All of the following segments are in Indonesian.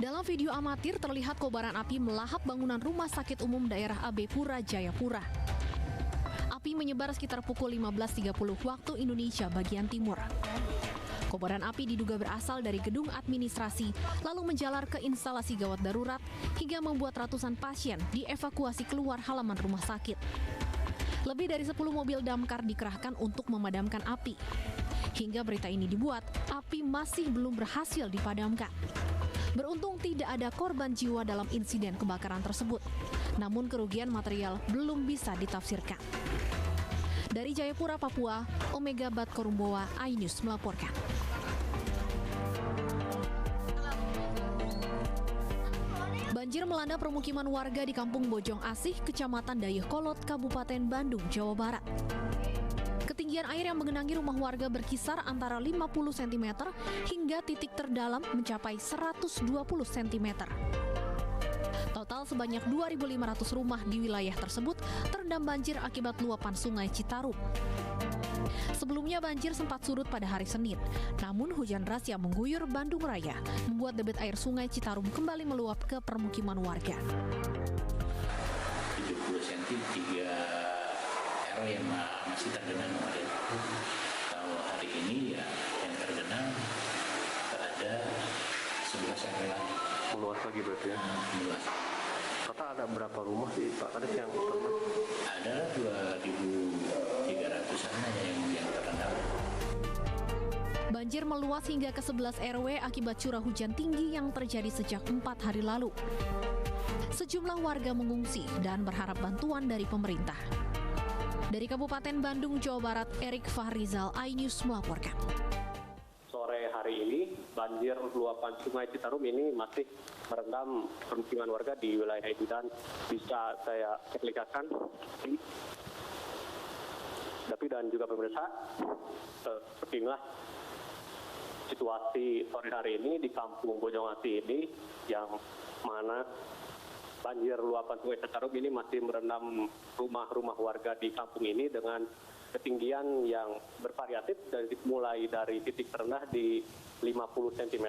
Dalam video amatir terlihat kobaran api melahap bangunan rumah sakit umum daerah AB Pura, Jayapura. Api menyebar sekitar pukul 15.30 waktu Indonesia bagian timur. Kobaran api diduga berasal dari gedung administrasi, lalu menjalar ke instalasi gawat darurat, hingga membuat ratusan pasien dievakuasi keluar halaman rumah sakit. Lebih dari 10 mobil damkar dikerahkan untuk memadamkan api. Hingga berita ini dibuat, api masih belum berhasil dipadamkan. Beruntung tidak ada korban jiwa dalam insiden kebakaran tersebut. Namun kerugian material belum bisa ditafsirkan. Dari Jayapura, Papua, Omega Bat Korumbowa, iNews melaporkan. Banjir melanda permukiman warga di Kampung Bojong Asih, Kecamatan Dayakolot, Kabupaten Bandung, Jawa Barat. Ketinggian air yang menggenangi rumah warga berkisar antara 50 cm hingga titik terdalam mencapai 120 cm. Total sebanyak 2.500 rumah di wilayah tersebut terendam banjir akibat luapan Sungai Citarum. Sebelumnya banjir sempat surut pada hari Senin, namun hujan deras yang mengguyur Bandung Raya membuat debit air Sungai Citarum kembali meluap ke permukiman warga. 70 cm 3 RW yang masih tergenang kemarin. Kalau hari ini ya yang tergenang ada 11 RW lagi. Meluas lagi berarti ya? Meluas. Total ada berapa rumah sih Pak Kadis yang terendam? Ada 2.300-an yang terendam. Banjir meluas hingga ke 11 RW akibat curah hujan tinggi yang terjadi sejak 4 hari lalu. Sejumlah warga mengungsi dan berharap bantuan dari pemerintah. Dari Kabupaten Bandung, Jawa Barat, Erik Fahrizal, iNews melaporkan. Sore hari ini, banjir luapan Sungai Citarum ini masih merendam permukiman warga di wilayah itu dan bisa saya perlihatkan. Tapi dan juga pemirsa, inilah situasi sore hari ini di Kampung Bojong Asih ini yang mana banjir luapan Sungai Citarum ini masih merendam rumah-rumah warga di kampung ini dengan ketinggian yang bervariatif mulai dari titik terendah di 50 cm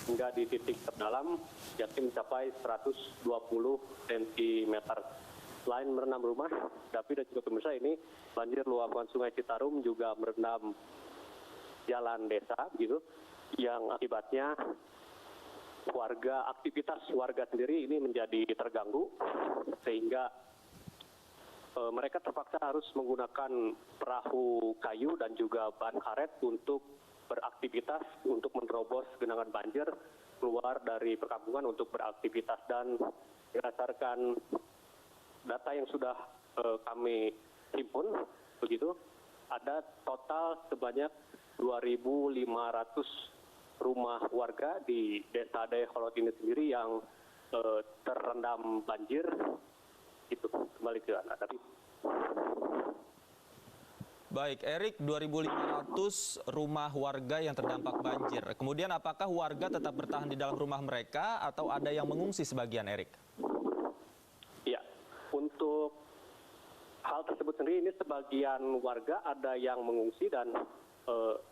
hingga di titik terdalam yakni mencapai 120 cm. Selain merendam rumah, tapi dan juga pemirsa ini banjir luapan Sungai Citarum juga merendam jalan desa gitu yang akibatnya aktivitas warga sendiri ini menjadi terganggu sehingga mereka terpaksa harus menggunakan perahu kayu dan juga ban karet untuk beraktivitas untuk menerobos genangan banjir keluar dari perkampungan untuk beraktivitas. Dan berdasarkan data yang sudah kami himpun begitu ada total sebanyak 2.500 rumah warga di Desa Dayakolot ini sendiri yang terendam banjir. Itu kembali ke Anda. Baik, Erik, 2.500 rumah warga yang terdampak banjir. Kemudian apakah warga tetap bertahan di dalam rumah mereka atau ada yang mengungsi sebagian, Erik? Ya, untuk hal tersebut sendiri ini sebagian warga ada yang mengungsi dan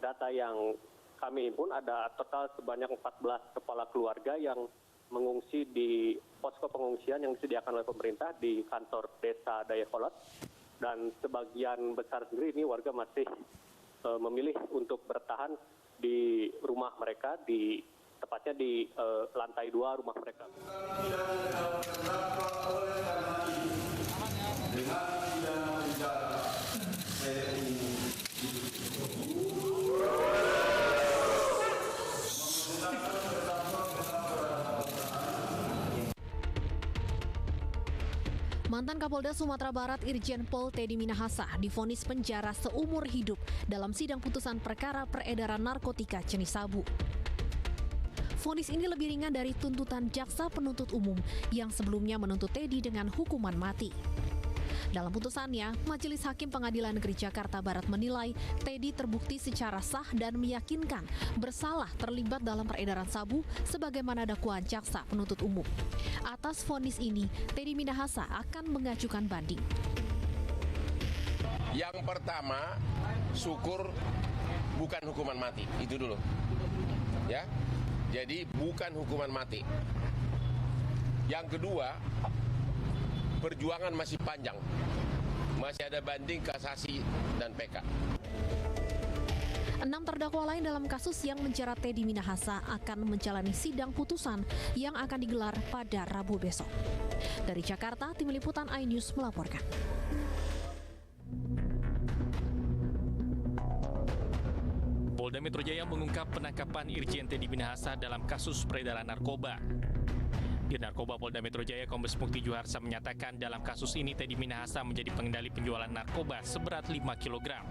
data yang kami himpun ada total sebanyak 14 kepala keluarga yang mengungsi di posko pengungsian yang disediakan oleh pemerintah di kantor Desa Dayakolot. Dan sebagian besar sendiri ini warga masih memilih untuk bertahan di rumah mereka, tepatnya di lantai 2 rumah mereka. Mantan Kapolda Sumatera Barat Irjen Pol Teddy Minahasa divonis penjara seumur hidup dalam sidang putusan perkara peredaran narkotika jenis sabu. Vonis ini lebih ringan dari tuntutan jaksa penuntut umum yang sebelumnya menuntut Teddy dengan hukuman mati. Dalam putusannya, Majelis Hakim Pengadilan Negeri Jakarta Barat menilai Teddy terbukti secara sah dan meyakinkan bersalah terlibat dalam peredaran sabu sebagaimana dakwaan jaksa penuntut umum. Atas vonis ini, Teddy Minahasa akan mengajukan banding. Yang pertama, syukur bukan hukuman mati, itu dulu. Ya. Jadi bukan hukuman mati. Yang kedua, perjuangan masih panjang. Masih ada banding, kasasi, dan PK. 6 terdakwa lain dalam kasus yang menjerat Teddy Minahasa akan menjalani sidang putusan yang akan digelar pada Rabu besok. Dari Jakarta, Tim Liputan iNews melaporkan. Polda Metro Jaya mengungkap penangkapan Irjen Teddy Minahasa dalam kasus peredaran narkoba. Di Narkoba Polda Metro Jaya, Kombes Mukti Juharsa menyatakan dalam kasus ini Teddy Minahasa menjadi pengendali penjualan narkoba seberat 5 kg.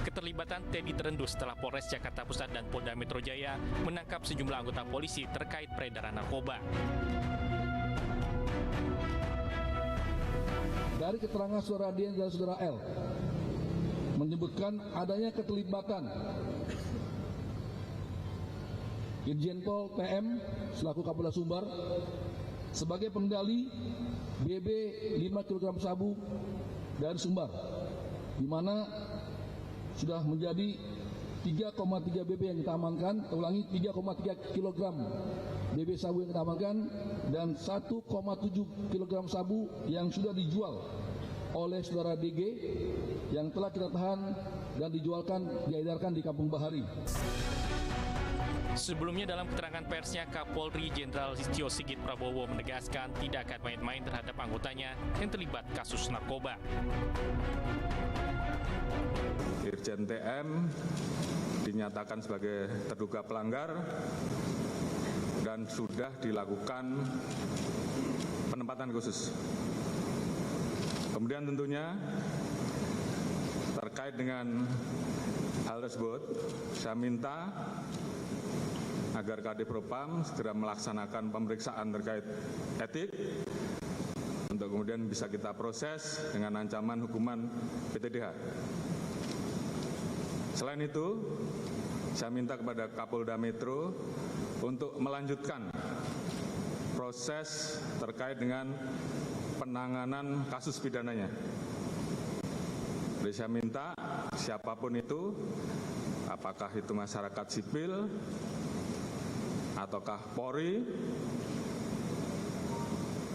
Keterlibatan Teddy terendus setelah Polres Jakarta Pusat dan Polda Metro Jaya menangkap sejumlah anggota polisi terkait peredaran narkoba. Dari keterangan saudara D dan saudara L menyebutkan adanya keterlibatan Irjen Pol PM selaku Kapolda Sumbar sebagai pengendali BB 5 kg sabu dari Sumbar, di mana sudah menjadi 3,3 BB yang kita amankan, 3,3 kg BB sabu yang kita amankan, dan 1,7 kg sabu yang sudah dijual oleh saudara DG yang telah kita tahan dan diedarkan di Kampung Bahari. Sebelumnya dalam keterangan persnya, Kapolri Jenderal Listio Sigit Prabowo menegaskan tidak akan main-main terhadap anggotanya yang terlibat kasus narkoba. Irjen TM dinyatakan sebagai terduga pelanggar dan sudah dilakukan penempatan khusus. Kemudian tentunya terkait dengan hal tersebut, saya minta agar Kadif Propam segera melaksanakan pemeriksaan terkait etik untuk kemudian bisa kita proses dengan ancaman hukuman PTDH. Selain itu, saya minta kepada Kapolda Metro untuk melanjutkan proses terkait dengan penanganan kasus pidananya. Jadi saya minta siapapun itu, apakah itu masyarakat sipil, ataukah Polri,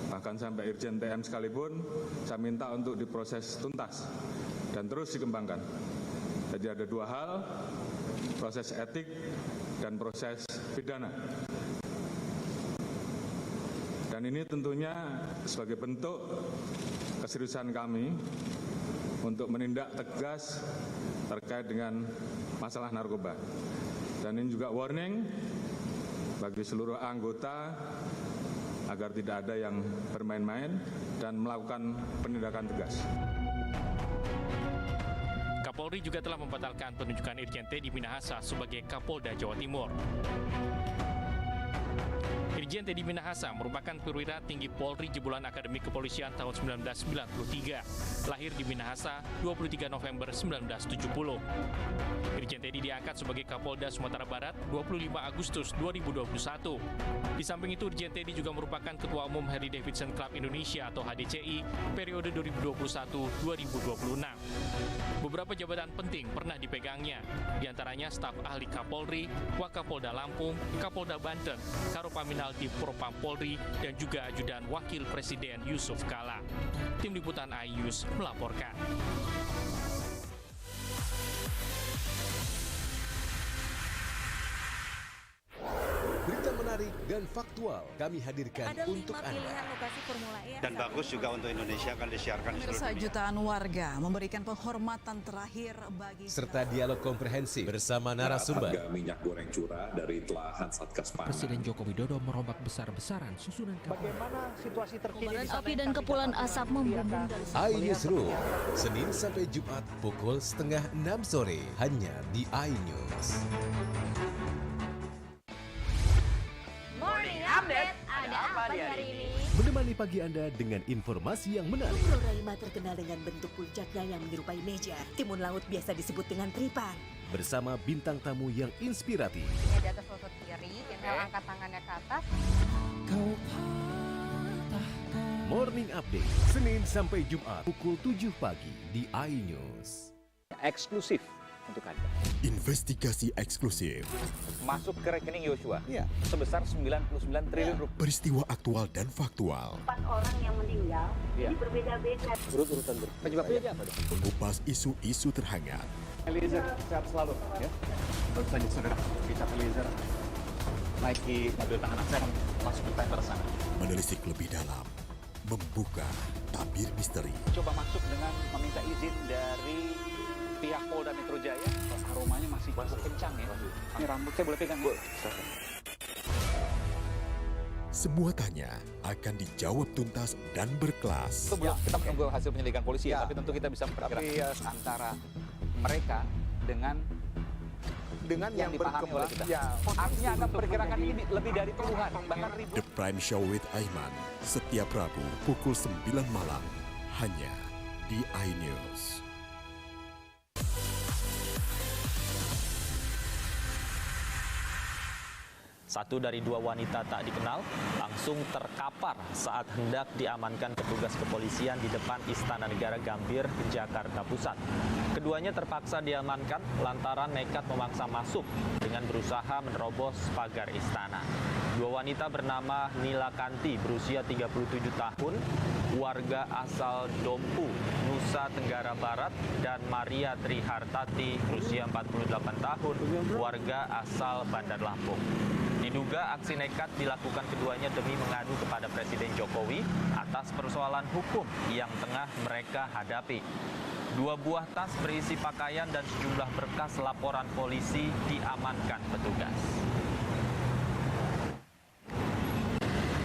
bahkan sampai Irjen TM sekalipun, saya minta untuk diproses tuntas dan terus dikembangkan. Jadi ada dua hal, proses etik dan proses pidana. Dan ini tentunya sebagai bentuk keseriusan kami untuk menindak tegas terkait dengan masalah narkoba. Dan ini juga warning bagi seluruh anggota agar tidak ada yang bermain-main dan melakukan penindakan tegas. Kapolri juga telah membatalkan penunjukan Irjen Teddy Minahasa sebagai Kapolda Jawa Timur. Irjen Teddy Minahasa merupakan perwira tinggi Polri jebolan Akademi Kepolisian tahun 1993. Lahir di Minahasa 23 November 1970. Irjen Teddy diangkat sebagai Kapolda Sumatera Barat 25 Agustus 2021. Di samping itu, Irjen Teddy juga merupakan Ketua Umum Harley Davidson Club Indonesia atau HDCI periode 2021-2026. Beberapa jabatan penting pernah dipegangnya, diantaranya staf ahli Kapolri, Wakapolda Lampung, Kapolda Banten, Karopaminal di Propam Polri, dan juga ajudan Wakil Presiden Yusuf Kala. Tim Liputan iNews melaporkan. Berita menarik dan faktual kami hadirkan ada untuk 5 Anda. pilihan lokasi Formula E. Dan bagus juga untuk Indonesia akan disiarkan di seluruh dunia. Jutaan warga memberikan penghormatan terakhir bagi Serta dialog komprehensif bersama narasumber. Harga minyak goreng curah dari telahan Satgas Pangan. Presiden Joko Widodo merombak besar-besaran susunan kapal. Bagaimana situasi terkini? Kobaran api dan kepulan asap membumbung dari iNewsroom, Senin sampai Jumat pukul 5:30 sore hanya di iNews. Morning Update. Ada apa hari ini? Menemani pagi Anda dengan informasi yang menarik. Floraima terkenal dengan bentuk puncaknya yang menyerupai meja. Timun laut biasa disebut dengan tripang. Bersama bintang tamu yang inspiratif. Di atas lutut kiri, tinggal angkat tangannya ke atas. Morning Update, Senin sampai Jumat pukul 7 pagi di iNews. Eksklusif untuk Anda. Investigasi eksklusif. Masuk ke rekening Yosua sebesar 99 triliun rupiah. Peristiwa aktual dan faktual. 4 orang yang meninggal, ini berbeda-beda. Urutan penyebabnya apa? Mengupas isu-isu terhangat. Eliezer, sehat selalu. Ya. Baru saja saudara, kita Eliezer naiki mobil tahanan saya masuk ke tanker sana. Menelisik lebih dalam, membuka tabir misteri. Coba masuk dengan meminta izin dari pihak Polda Metro Jaya. Aromanya masih kencang ya. Ini rambut saya boleh pegang, Bu? Semua tanya akan dijawab tuntas dan berkelas. Kita menunggu hasil penyelidikan polisi ya, tapi tentu kita bisa memperkirakan antara mereka dengan yang dipahami oleh kita. Artinya Anda perkirakan ini lebih dari puluhan, bahkan ribu. The Prime Show with Aiman, setiap Rabu pukul 9 malam, hanya di iNews. Satu dari dua wanita tak dikenal langsung terkapar saat hendak diamankan petugas kepolisian di depan Istana Negara Gambir, Jakarta Pusat. Keduanya terpaksa diamankan lantaran nekat memaksa masuk dengan berusaha menerobos pagar istana. Dua wanita bernama Nila Kanti berusia 37 tahun, warga asal Dompu, Nusa Tenggara Barat, dan Maria Trihartati berusia 48 tahun, warga asal Bandar Lampung. Diduga aksi nekat dilakukan keduanya demi mengadu kepada Presiden Jokowi atas persoalan hukum yang tengah mereka hadapi. Dua buah tas berisi pakaian dan sejumlah berkas laporan polisi diamankan petugas.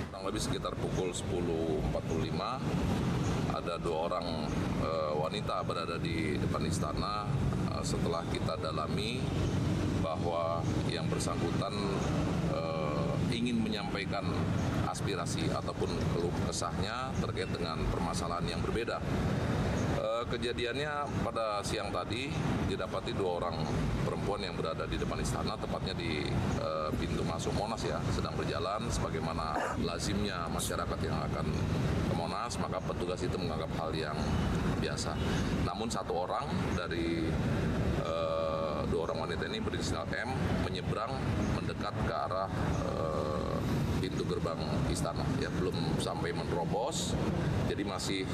Kurang lebih sekitar pukul 10.45 ada dua orang wanita berada di depan istana. Setelah kita dalami bahwa yang bersangkutan ingin menyampaikan aspirasi ataupun keluh kesahnya terkait dengan permasalahan yang berbeda. Kejadiannya pada siang tadi didapati dua orang perempuan yang berada di depan istana, tepatnya di pintu masuk Monas ya, sedang berjalan sebagaimana lazimnya masyarakat yang akan ke Monas, maka petugas itu menganggap hal yang biasa. Namun satu orang dari dua orang wanita ini berinisial M menyeberang mendekat ke arah pintu gerbang istana, ya belum sampai menerobos, jadi masih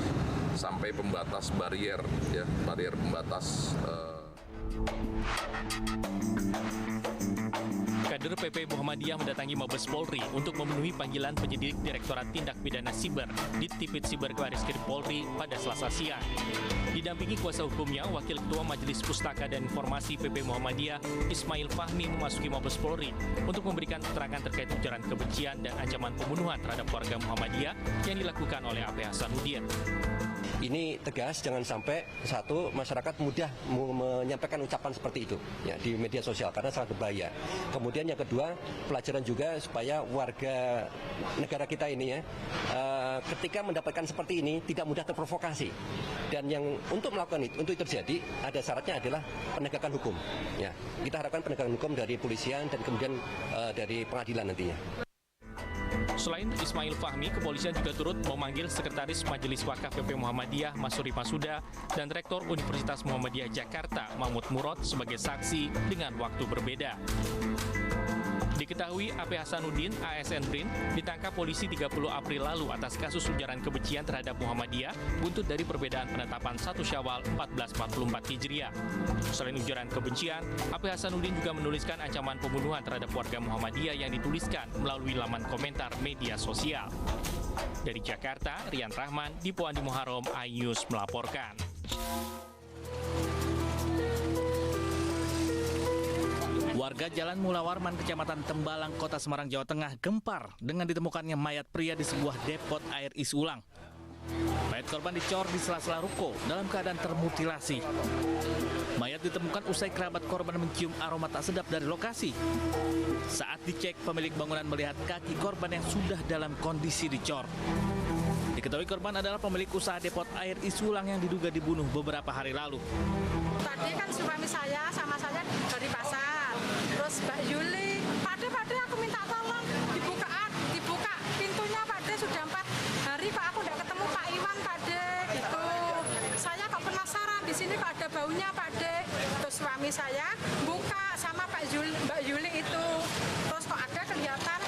sampai pembatas barier, ya barier pembatas. Kader PP Muhammadiyah mendatangi Mabes Polri untuk memenuhi panggilan penyidik Direktorat Tindak Pidana Siber di Tipit Siber Bariskim Polri pada Selasa siang. Didampingi kuasa hukumnya, Wakil Ketua Majelis Pustaka dan Informasi PP Muhammadiyah, Ismail Fahmi, memasuki Mabes Polri untuk memberikan keterangan terkait ujaran kebencian dan ancaman pembunuhan terhadap warga Muhammadiyah yang dilakukan oleh AP Hasanuddin. Ini tegas, jangan sampai satu masyarakat mudah menyampaikan ucapan seperti itu ya di media sosial karena sangat berbahaya. Kemudian yang kedua, pelajaran juga supaya warga negara kita ini ya ketika mendapatkan seperti ini tidak mudah terprovokasi. Dan yang untuk melakukan itu, untuk itu terjadi, ada syaratnya adalah penegakan hukum. Ya, kita harapkan penegakan hukum dari polisian dan kemudian dari pengadilan nantinya. Selain Ismail Fahmi, kepolisian juga turut memanggil Sekretaris Majelis Wakaf PP Muhammadiyah Masuri Masuda dan Rektor Universitas Muhammadiyah Jakarta Mahmud Murad sebagai saksi dengan waktu berbeda. Diketahui AP Hasanuddin ASN BRIN ditangkap polisi 30 April lalu atas kasus ujaran kebencian terhadap Muhammadiyah buntut dari perbedaan penetapan 1 Syawal 1444 Hijriah. Selain ujaran kebencian, AP Hasanuddin juga menuliskan ancaman pembunuhan terhadap warga Muhammadiyah yang dituliskan melalui laman komentar media sosial. Dari Jakarta, Rian Rahman, Dipo Andi Muharram, iNews melaporkan. Warga Jalan Mula Warman, Kecamatan Tembalang, Kota Semarang, Jawa Tengah gempar dengan ditemukannya mayat pria di sebuah depot air isi ulang. Mayat korban dicor di sela-sela ruko dalam keadaan termutilasi. Mayat ditemukan usai kerabat korban mencium aroma tak sedap dari lokasi. Saat dicek, pemilik bangunan melihat kaki korban yang sudah dalam kondisi dicor. Diketahui korban adalah pemilik usaha depot air isi ulang yang diduga dibunuh beberapa hari lalu. Tadi kan suami saya sama saya dari pasar. Terus Mbak Yuli, Pade aku minta tolong dibuka pintunya Pade, sudah 4 hari kok aku tidak ketemu Pak Iwan Pade gitu. Saya kok penasaran di sini kok ada baunya Pak De. Terus suami saya buka sama Mbak Yuli itu. Terus kok ada kelihatan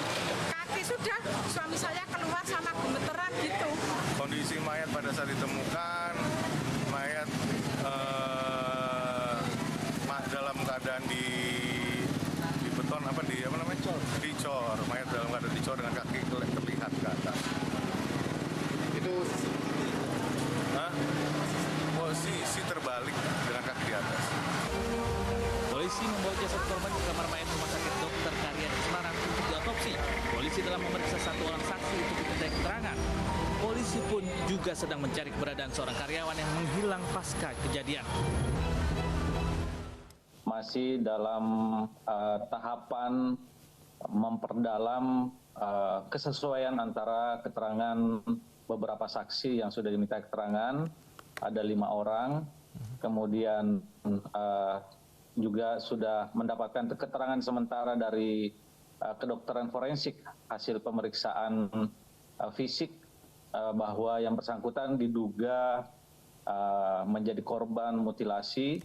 kaki, sudah suami saya keluar sama gemeteran gitu. Kondisi mayat pada saat ditemukan, mayat dalam keadaan di beton dicor, mayat dalam keadaan dicor dengan kaki terlihat ke atas. Itu posisi terbalik dengan kaki di atas. Polisi membawa jasad korban ke kamar mayat Rumah Sakit Dr. Karya di Semarang untuk diotopsi. Polisi telah memeriksa 1 orang saksi untuk dimintai keterangan. Polisi pun juga sedang mencari keberadaan seorang karyawan yang menghilang pasca kejadian. Masih dalam tahapan memperdalam kesesuaian antara keterangan beberapa saksi yang sudah diminta keterangan, ada 5 orang, kemudian juga sudah mendapatkan keterangan sementara dari kedokteran forensik hasil pemeriksaan fisik bahwa yang bersangkutan diduga menjadi korban mutilasi,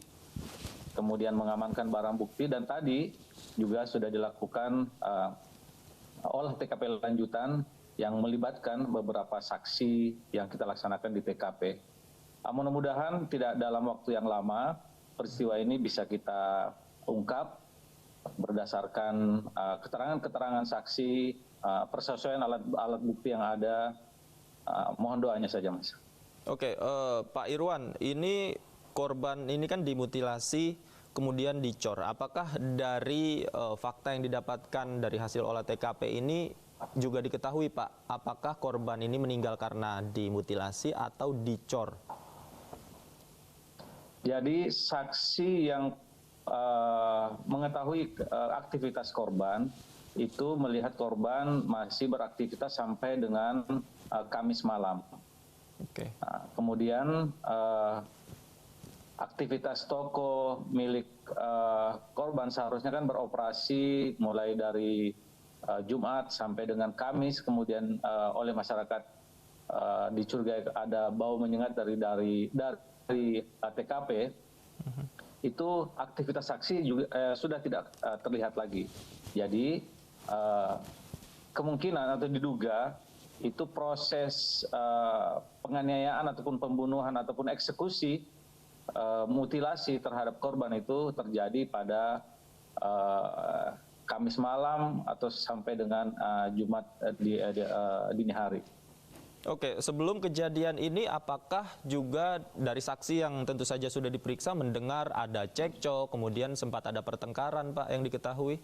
kemudian mengamankan barang bukti, dan tadi juga sudah dilakukan olah TKP lanjutan yang melibatkan beberapa saksi yang kita laksanakan di TKP. Mudah-mudahan tidak dalam waktu yang lama peristiwa ini bisa kita ungkap berdasarkan keterangan-keterangan saksi, persesuaian alat bukti yang ada. Mohon doanya saja, Mas. Oke, Pak Irwan, ini korban ini kan dimutilasi kemudian dicor. Apakah dari fakta yang didapatkan dari hasil olah TKP ini juga diketahui, Pak, apakah korban ini meninggal karena dimutilasi atau dicor? Jadi saksi yang mengetahui aktivitas korban itu melihat korban masih beraktivitas sampai dengan Kamis malam. Oke. Kemudian aktivitas toko milik korban seharusnya kan beroperasi mulai dari Jumat sampai dengan Kamis, kemudian oleh masyarakat dicurigai ada bau menyengat dari TKP. Itu aktivitas saksi juga sudah tidak terlihat lagi. Jadi kemungkinan atau diduga itu proses penganiayaan ataupun pembunuhan ataupun eksekusi mutilasi terhadap korban itu terjadi pada Kamis malam atau sampai dengan Jumat dini hari. Oke, sebelum kejadian ini apakah juga dari saksi yang tentu saja sudah diperiksa mendengar ada cekcok, kemudian sempat ada pertengkaran, Pak, yang diketahui?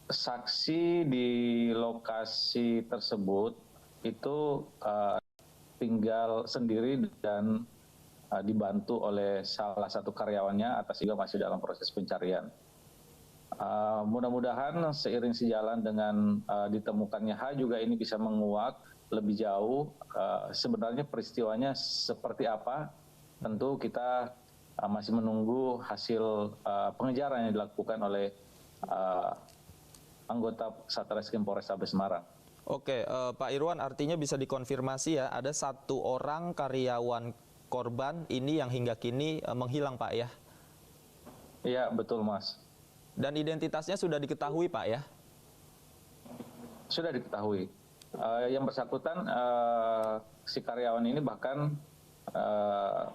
Saksi di lokasi tersebut itu tinggal sendiri dan dibantu oleh salah satu karyawannya, atas juga masih dalam proses pencarian. Mudah-mudahan seiring sejalan dengan ditemukannya H juga ini bisa menguak lebih jauh sebenarnya peristiwanya seperti apa. Tentu kita masih menunggu hasil pengejaran yang dilakukan oleh anggota Satreskrim Polrestabes Semarang. Oke, Pak Irwan, artinya bisa dikonfirmasi ya, ada 1 orang karyawan korban ini yang hingga kini menghilang, Pak, ya? Iya, betul, Mas. Dan identitasnya sudah diketahui, Pak, ya? Sudah diketahui. Yang bersangkutan, si karyawan ini bahkan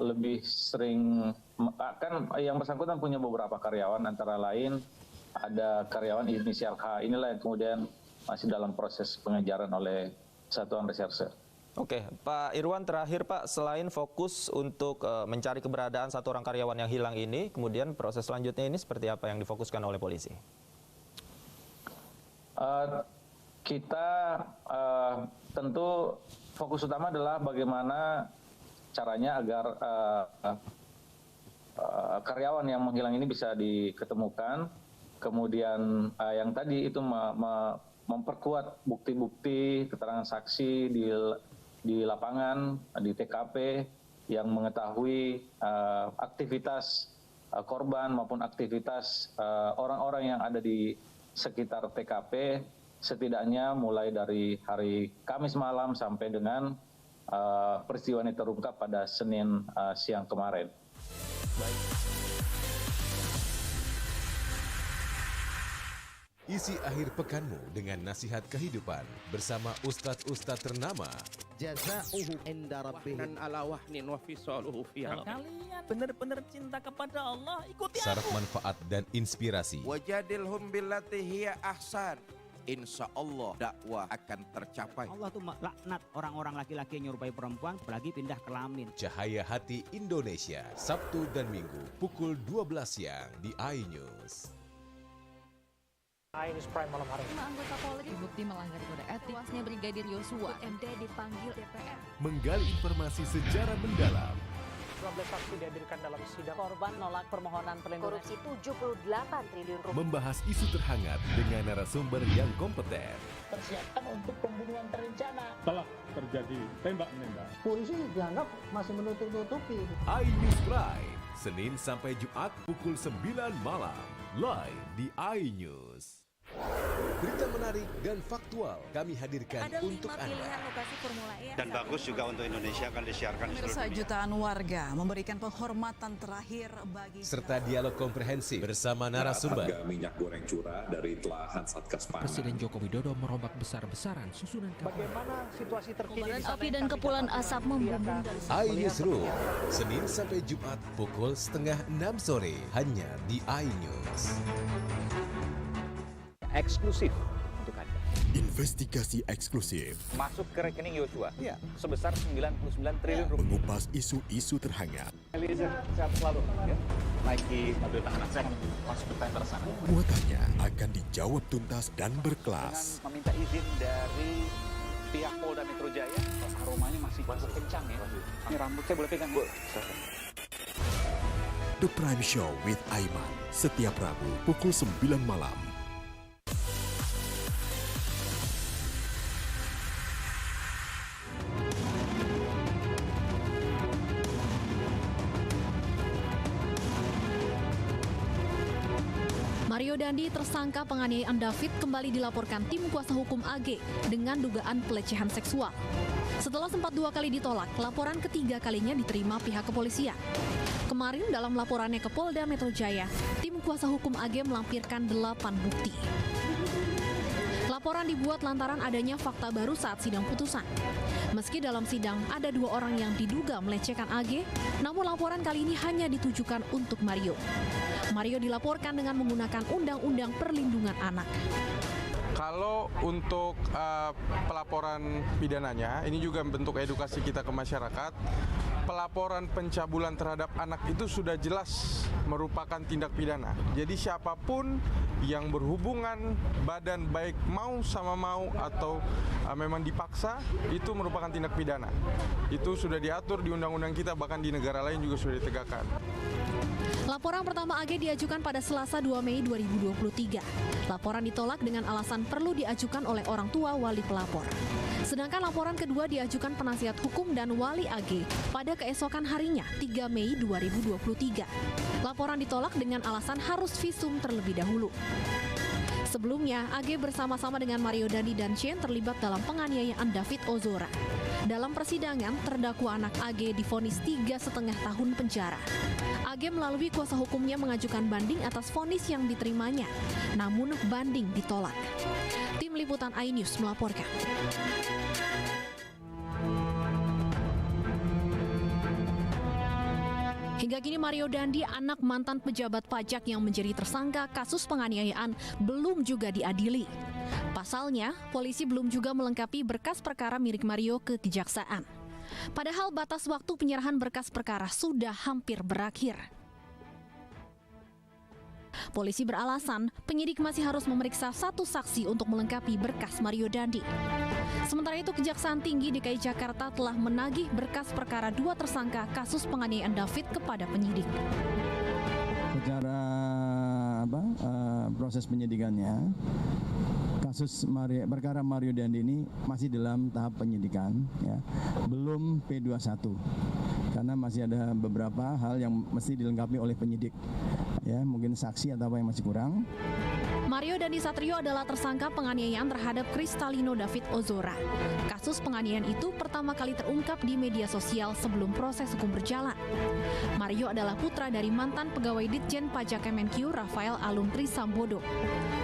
lebih sering, kan yang bersangkutan punya beberapa karyawan, antara lain ada karyawan inisial H. Inilah yang kemudian masih dalam proses pengejaran oleh Satuan Reserse. Oke, Pak Irwan, terakhir Pak, selain fokus untuk mencari keberadaan 1 orang karyawan yang hilang ini, kemudian proses selanjutnya ini seperti apa yang difokuskan oleh polisi? Kita tentu fokus utama adalah bagaimana caranya agar karyawan yang menghilang ini bisa diketemukan, kemudian yang tadi itu memperkuat bukti-bukti keterangan saksi di lapangan, di TKP yang mengetahui aktivitas korban maupun aktivitas orang-orang yang ada di sekitar TKP, setidaknya mulai dari hari Kamis malam sampai dengan peristiwa ini terungkap pada Senin siang kemarin. Isi akhir pekanmu dengan nasihat kehidupan bersama ustadz-ustadz ternama. Jazauhu inda rabbihim ala wahnin wa fisaluhu fi Kalau kalian benar-benar cinta kepada Allah, ikuti Syarat aku. manfaat dan inspirasi. Wajadilhum billati hiya ahsan. Insya Allah dakwah akan tercapai. Allah tuh laknat orang-orang laki-laki yang nyerupai perempuan apalagi pindah kelamin. Cahaya Hati Indonesia, Sabtu dan Minggu pukul 12 siang di iNews. iNews Prime malam hari. 5 anggota Polri terbukti melanggar kode etik. Tuasnya Brigadir Yosua, MD dipanggil DPR. Menggali informasi secara mendalam. 12 saksi dihadirkan dalam sidang. Korban nolak permohonan perlindungan. Korupsi 78 triliun rupiah. Membahas isu terhangat dengan narasumber yang kompeten. Persiapan untuk pembunuhan terencana. Telah terjadi tembak-menembak. Polisi dianggap masih menutup-nutupi. iNews Prime, Senin sampai Jumat pukul 9 malam. Live di iNews. Berita menarik dan faktual kami hadirkan Ada untuk 5 Anda. pilihan lokasi Formula E. Dan bagus juga untuk Indonesia akan disiarkan di seluruh Pemirsa, dunia. jutaan warga memberikan penghormatan terakhir bagi Serta dialog komprehensif bersama narasumber. Harga minyak goreng curah dari telahan Satgas Pangan. Presiden Joko Widodo merombak besar-besaran susunan Bagaimana situasi terkini Kobaran di sana api yang dan kami kepulan dapatkan asap di membumbung atas dari iNewsroom, Senin sampai Jumat pukul 5:30 sore hanya di iNews. Eksklusif untuk Anda. Investigasi eksklusif Masuk ke rekening Yosua sebesar 99 triliun rupiah. mengupas isu-isu terhangat. Eliezer, sehat selalu. Ya. Naiki mobil tahanan, saya akan masuk ke tender sana. Muatannya akan dijawab tuntas dan berkelas. Dengan meminta izin dari pihak Polda Metro Jaya, aromanya masih kencang ya. Ini rambut saya boleh pegang, Bu? The Prime Show with Aiman, setiap Rabu pukul 9 malam. Mario Dandi, tersangka penganiayaan David, kembali dilaporkan tim kuasa hukum AG dengan dugaan pelecehan seksual. Setelah sempat 2 kali ditolak, laporan ketiga kalinya diterima pihak kepolisian. Kemarin dalam laporannya ke Polda Metro Jaya, tim kuasa hukum AG melampirkan 8 bukti. Laporan dibuat lantaran adanya fakta baru saat sidang putusan. Meski dalam sidang ada 2 orang yang diduga melecehkan AG, namun laporan kali ini hanya ditujukan untuk Mario. Mario dilaporkan dengan menggunakan Undang-Undang Perlindungan Anak. Kalau untuk pelaporan pidananya, ini juga bentuk edukasi kita ke masyarakat. Pelaporan pencabulan terhadap anak itu sudah jelas merupakan tindak pidana. Jadi siapapun yang berhubungan badan baik mau sama mau atau memang dipaksa, itu merupakan tindak pidana. Itu sudah diatur di undang-undang kita, bahkan di negara lain juga sudah ditegakkan. Laporan pertama AG diajukan pada Selasa 2 Mei 2023. Laporan ditolak dengan alasan perlu diajukan oleh orang tua wali pelapor. Sedangkan laporan kedua diajukan penasihat hukum dan wali AG pada keesokan harinya, 3 Mei 2023. Laporan ditolak dengan alasan harus visum terlebih dahulu. Sebelumnya, AG bersama-sama dengan Mario Dandi dan Shane terlibat dalam penganiayaan David Ozora. Dalam persidangan, terdakwa anak AG divonis 3,5 tahun penjara. AG melalui kuasa hukumnya mengajukan banding atas vonis yang diterimanya, namun banding ditolak. Tim Liputan iNews melaporkan. Hingga kini Mario Dandi, anak mantan pejabat pajak yang menjadi tersangka kasus penganiayaan, belum juga diadili. Pasalnya, polisi belum juga melengkapi berkas perkara milik Mario ke kejaksaan. Padahal batas waktu penyerahan berkas perkara sudah hampir berakhir. Polisi beralasan penyidik masih harus memeriksa 1 saksi untuk melengkapi berkas Mario Dandi. Sementara itu, Kejaksaan Tinggi DKI Jakarta telah menagih berkas perkara 2 tersangka kasus penganiayaan David kepada penyidik. Secara proses penyidikannya, kasus perkara Mario Dandi ini masih dalam tahap penyidikan, ya, belum P21, karena masih ada beberapa hal yang mesti dilengkapi oleh penyidik, ya, mungkin saksi atau apa yang masih kurang. Mario Dandisatrio adalah tersangka penganiayaan terhadap Kristalino David Ozora. Kasus penganiayaan itu pertama kali terungkap di media sosial sebelum proses hukum berjalan. Mario adalah putra dari mantan pegawai Ditjen Pajak Kemenkyu Rafael Aluntri Sambodo.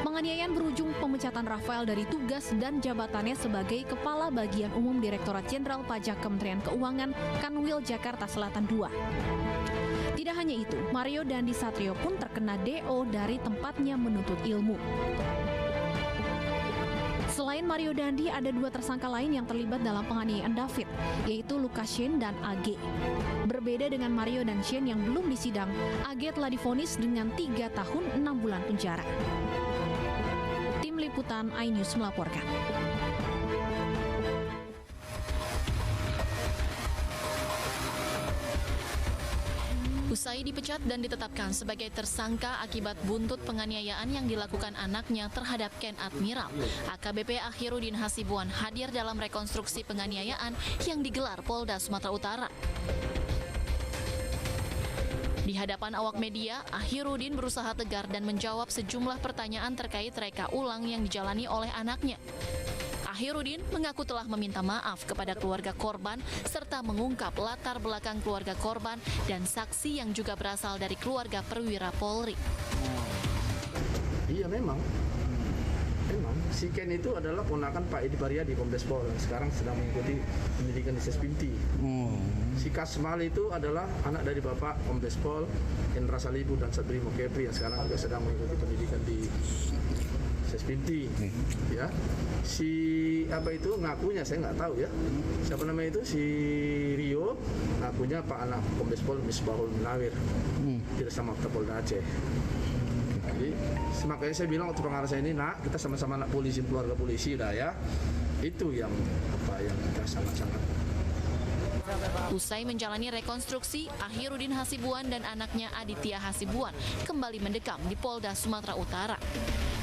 Penganiayaan berujung pemecatan Rafael dari tugas dan jabatannya sebagai Kepala Bagian Umum Direktorat Jenderal Pajak Kementerian Keuangan Kanwil Jakarta Selatan II. Tidak hanya itu, Mario Dandisatrio pun terkena DO dari tempatnya menuntut ilmu. Selain Mario Dandi, ada 2 tersangka lain yang terlibat dalam penganiayaan David, yaitu Lukas Shane dan AG. Berbeda dengan Mario dan Shane yang belum disidang, AG telah divonis dengan 3 tahun 6 bulan penjara. Tim Liputan iNews melaporkan. Usai dipecat dan ditetapkan sebagai tersangka akibat buntut penganiayaan yang dilakukan anaknya terhadap Ken Admiral, AKBP Akhirudin Hasibuan hadir dalam rekonstruksi penganiayaan yang digelar Polda Sumatera Utara. Di hadapan awak media, Akhirudin berusaha tegar dan menjawab sejumlah pertanyaan terkait reka ulang yang dijalani oleh anaknya. Akhirudin mengaku telah meminta maaf kepada keluarga korban serta mengungkap latar belakang keluarga korban dan saksi yang juga berasal dari keluarga perwira Polri. Iya memang si Ken itu adalah ponakan Pak Edi Pariadi Kombes Pol yang sekarang sedang mengikuti pendidikan di Sespinti. Si Kasmal itu adalah anak dari Bapak Kombes Pol Indra Salibu dan Satbrimo Kepri yang sekarang juga sedang mengikuti pendidikan di Sespinti. Ya, si apa itu ngakunya saya nggak tahu ya. Siapa namanya itu si Rio ngakunya Pak anak Kombes Pol Misbahul Munawir. Tidak sama Kapolda Aceh. Jadi makanya saya bilang waktu pengarah saya ini, nak kita sama-sama anak polisi, keluarga polisi dah ya. Itu yang kita sangat-sangat. Usai menjalani rekonstruksi, Akhirudin Hasibuan dan anaknya Aditya Hasibuan kembali mendekam di Polda Sumatera Utara.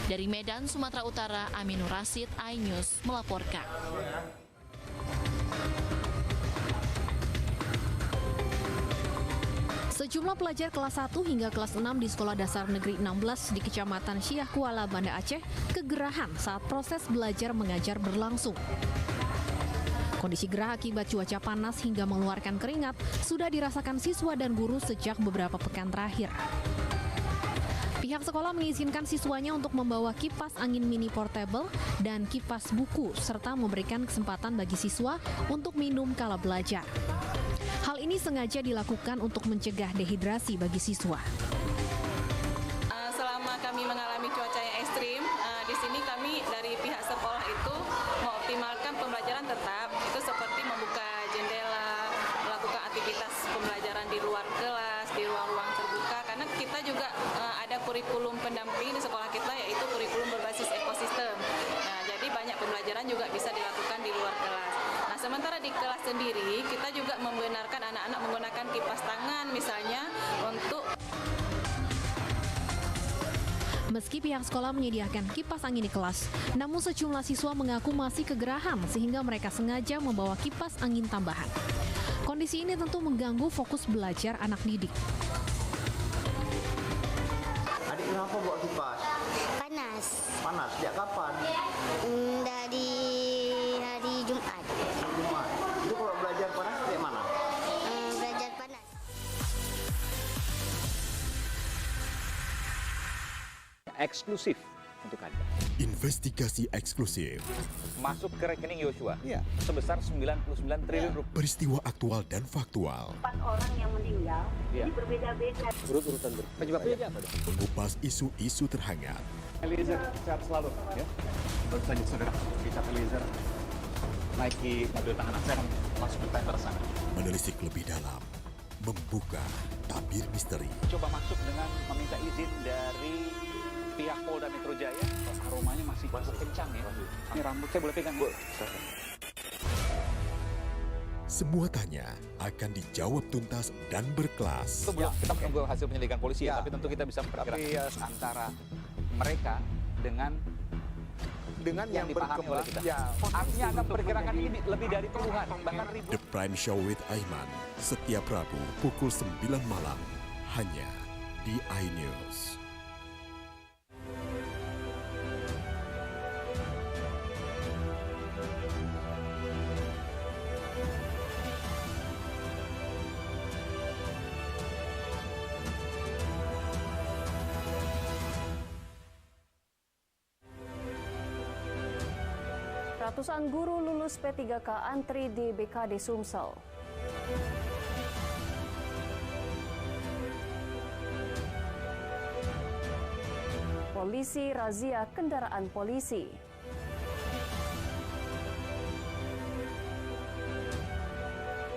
Dari Medan, Sumatera Utara, Aminur Rasid, iNews melaporkan. Sejumlah pelajar kelas 1 hingga kelas 6 di Sekolah Dasar Negeri 16 di Kecamatan Syah Kuala, Banda Aceh, kegerahan saat proses belajar mengajar berlangsung. Kondisi gerah akibat cuaca panas hingga mengeluarkan keringat sudah dirasakan siswa dan guru sejak beberapa pekan terakhir. Pihak sekolah mengizinkan siswanya untuk membawa kipas angin mini portable dan kipas buku, serta memberikan kesempatan bagi siswa untuk minum kala belajar. Hal ini sengaja dilakukan untuk mencegah dehidrasi bagi siswa. Selama kami mengalami cuaca yang ekstrim, di sini kami dari pihak sekolah itu mengoptimalkan pembelajaran tetap, itu seperti membuka jendela, melakukan aktivitas pembelajaran di luar kelas, di ruang-ruang terbuka, karena kita juga ada kurikulum pendamping di sekolah kita, yaitu kurikulum berbasis ekosistem. Nah, jadi banyak pembelajaran juga bisa dilakukan di luar kelas. Nah, sementara di kelas sendiri, kita juga membenarkan anak-anak menggunakan kipas tangan misalnya untuk. Meski pihak sekolah menyediakan kipas angin di kelas, namun sejumlah siswa mengaku masih kegerahan sehingga mereka sengaja membawa kipas angin tambahan. Kondisi ini tentu mengganggu fokus belajar anak didik. Adik kenapa bawa kipas? Panas. Panas? Sejak kapan? Dari hari Jumat. Jumat. Itu kalau belajar panas sejak mana? Belajar panas. Eksklusif untuk Anda. Investigasi eksklusif. Masuk ke rekening Yosua sebesar 99 triliun rupiah. Peristiwa aktual dan faktual. 4 orang yang meninggal, ini berbeda-beda. Urut-urutan penyebabnya apa? Mengupas isu-isu terhangat. Eliezer, sehat selalu. Ya. Baru saja saudara, Richard Eliezer naiki mobil tahanan saya masuk ke tender sana. Menelisik lebih dalam, membuka tabir misteri. Coba masuk dengan meminta izin dari pihak Polda Metro Jaya. Aromanya masih cukup kencang ya. Ini rambut saya boleh pegang, Bu? Semua tanya akan dijawab tuntas dan berkelas. Sebelum kita menunggu hasil penyelidikan polisi, tapi tentu kita bisa memperkirakan antara mereka dengan yang dipahami oleh kita. Artinya Anda memperkirakan ini lebih dari puluhan, bahkan ribuan. The Prime Show with Aiman, setiap Rabu pukul 9 malam, hanya di iNews. Ratusan guru lulus P3K antri di BKD Sumsel. Polisi razia kendaraan polisi.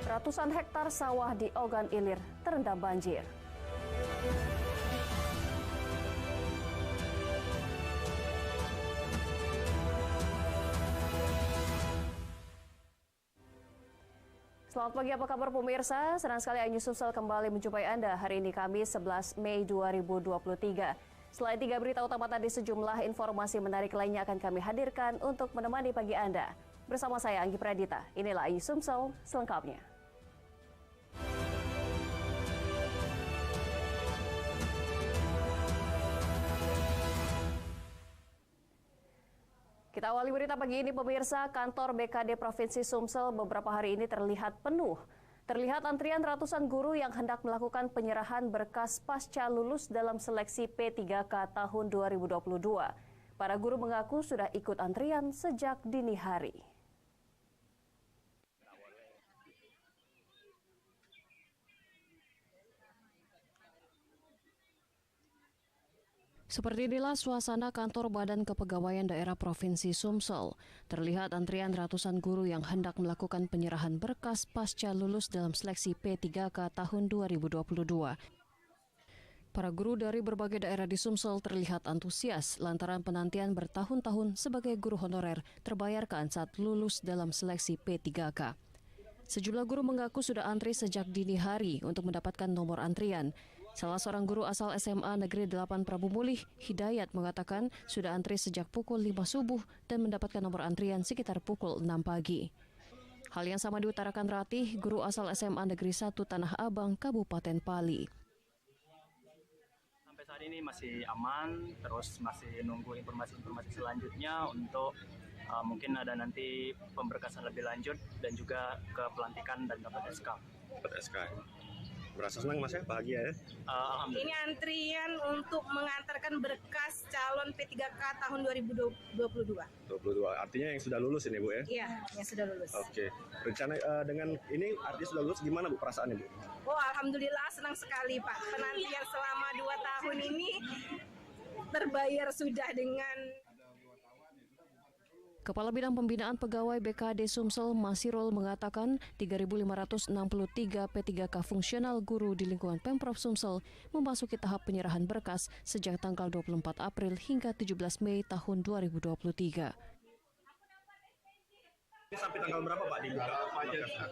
Ratusan hektar sawah di Ogan Ilir terendam banjir. Selamat pagi, apa kabar pemirsa? Senang sekali iNews Sumsel kembali menjumpai Anda hari ini Kamis 11 Mei 2023. Selain 3 berita utama tadi, sejumlah informasi menarik lainnya akan kami hadirkan untuk menemani pagi Anda. Bersama saya Anggi Pradita, inilah iNews Sumsel selengkapnya. Kita awali berita pagi ini pemirsa, kantor BKD Provinsi Sumsel beberapa hari ini terlihat penuh. Terlihat antrian ratusan guru yang hendak melakukan penyerahan berkas pasca lulus dalam seleksi P3K tahun 2022. Para guru mengaku sudah ikut antrian sejak dini hari. Seperti inilah suasana kantor Badan Kepegawaian Daerah Provinsi Sumsel. Terlihat antrian ratusan guru yang hendak melakukan penyerahan berkas pasca lulus dalam seleksi P3K tahun 2022. Para guru dari berbagai daerah di Sumsel terlihat antusias lantaran penantian bertahun-tahun sebagai guru honorer terbayarkan saat lulus dalam seleksi P3K. Sejumlah guru mengaku sudah antri sejak dini hari untuk mendapatkan nomor antrian. Salah seorang guru asal SMA Negeri 8 Prabu Mulih, Hidayat, mengatakan sudah antri sejak pukul 5 subuh dan mendapatkan nomor antrian sekitar pukul 6 pagi. Hal yang sama diutarakan Ratih, guru asal SMA Negeri 1 Tanah Abang, Kabupaten Pali. Sampai saat ini masih aman, terus masih nunggu informasi-informasi selanjutnya untuk mungkin ada nanti pemberkasan lebih lanjut dan juga ke pelantikan dan dapat SK. Dapat SK. Merasa senang Mas ya, bahagia ya? Alhamdulillah. Ini antrian untuk mengantarkan berkas calon P3K tahun 2022. 22, artinya yang sudah lulus ini Bu ya? Iya, yang sudah lulus. Oke, rencana dengan ini artinya sudah lulus, gimana Bu perasaannya Bu? Oh, alhamdulillah senang sekali Pak. Penantian selama 2 tahun ini terbayar sudah dengan... Kepala Bidang Pembinaan Pegawai BKD Sumsel Masirul mengatakan 3.563 P3K fungsional guru di lingkungan Pemprov Sumsel memasuki tahap penyerahan berkas sejak tanggal 24 April hingga 17 Mei tahun 2023. Ini sampai tanggal berapa Pak dibuka?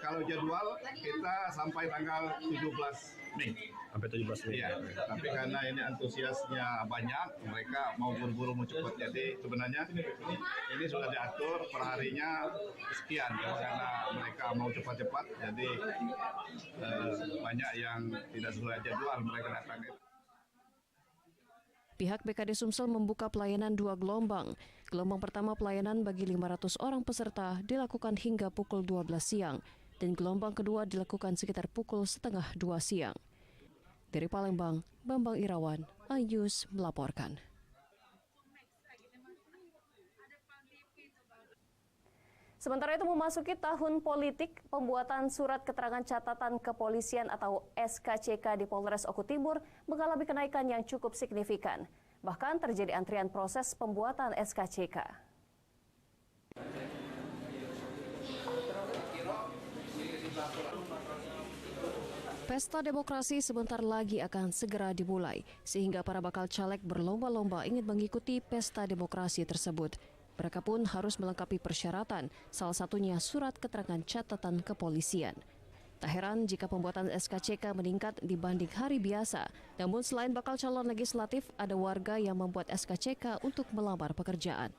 Kalau jadwal kita sampai tanggal 17 Mei. Sampai 17 Mei. Iya, tapi karena ini antusiasnya banyak, mereka mau buru-buru mau cepat. Jadi sebenarnya ini sudah diatur perharinya sekian. Karena mereka mau cepat-cepat, jadi banyak yang tidak sesuai jadwal mereka datang. Pihak BKD Sumsel membuka pelayanan 2 gelombang. Gelombang pertama pelayanan bagi 500 orang peserta dilakukan hingga pukul 12 siang. Dan gelombang kedua dilakukan sekitar pukul 1:30 siang. Dari Palembang, Bambang Irawan, iNews melaporkan. Sementara itu memasuki tahun politik, pembuatan surat keterangan catatan kepolisian atau SKCK di Polres Oku Timur mengalami kenaikan yang cukup signifikan. Bahkan terjadi antrian proses pembuatan SKCK. Pesta demokrasi sebentar lagi akan segera dimulai, sehingga para bakal caleg berlomba-lomba ingin mengikuti pesta demokrasi tersebut. Mereka pun harus melengkapi persyaratan, salah satunya surat keterangan catatan kepolisian. Tak heran jika pembuatan SKCK meningkat dibanding hari biasa. Namun selain bakal calon legislatif, ada warga yang membuat SKCK untuk melamar pekerjaan.